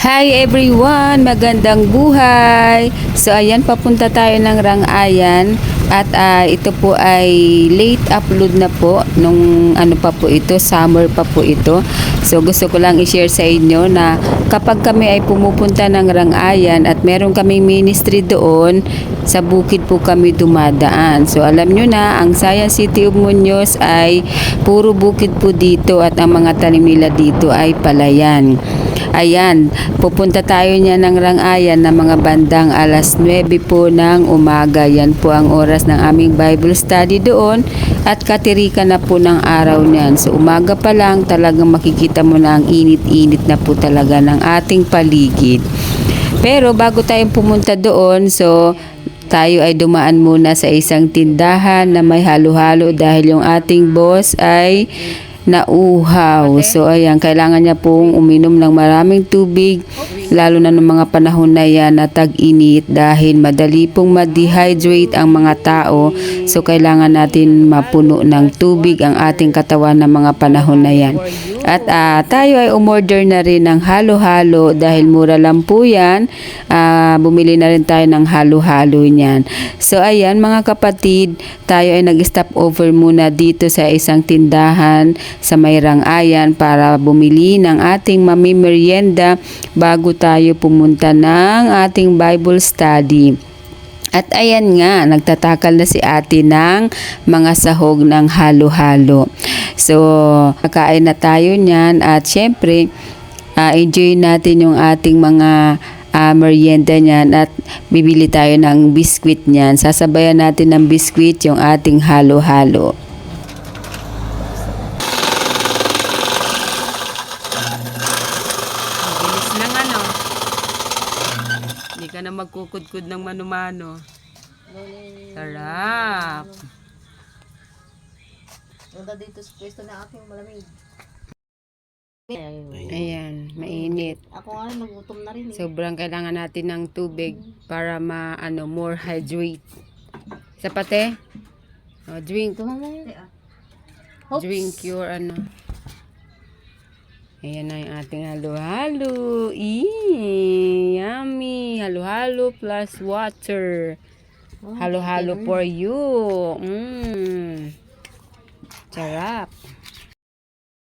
Hi everyone! Magandang buhay! So ayan, papunta tayo ng Rangayan at ito po ay late upload na po nung ano pa po ito, summer pa po ito. So gusto ko lang i-share sa inyo na kapag kami ay pumupunta ng Rangayan at meron kaming ministry doon, sa bukid po kami dumadaan. So alam nyo na, ang Science City of Muñoz ay puro bukid po dito at ang mga tanim nila dito ay palayan. Ayan, pupunta tayo niya ng Rangayan na mga bandang alas 9 po ng umaga. Yan po ang oras ng aming Bible study doon at katirika na po ng araw niyan. So umaga pa lang talagang makikita mo na ang init-init na po talaga ng ating paligid. Pero bago tayo pumunta doon, so tayo ay dumaan muna sa isang tindahan na may halo-halo dahil yung ating boss ay nauhaw. So ayan, kailangan niya pong uminom ng maraming tubig, lalo na ng mga panahon na yan na tag-init dahil madali pong ma-dehydrate ang mga tao. So kailangan natin mapuno ng tubig ang ating katawan ng mga panahon na yan. At tayo ay umorder na rin ng halo-halo dahil mura lang po yan. Bumili na rin tayo ng halo-halo niyan. So ayan mga kapatid, tayo ay nag-stop over muna dito sa isang tindahan sa may Rangayan para bumili ng ating mamimerienda bago tayo pumunta ng ating Bible study. At ayan nga, nagtatakal na si ate ng mga sahog ng halo-halo. So, kakain na tayo niyan at syempre, enjoy natin yung ating mga merienda niyan at bibili tayo ng biskwit niyan. Sasabayan natin ng biskwit yung ating halo-halo. Bilis ng ano. Hindi ka na magkukudkud ng mano-mano. Sarap. Punta dito sa pwesto na aking malamig. Ayan, mainit. Ako nga nagutom na rin eh. Sobrang kailangan natin ng tubig para more hydrate. Sapate? Drink. Drink your Ayan na yung ating halo-halo. Yummy. Halo-halo plus water. Halo-halo for you. Sarap.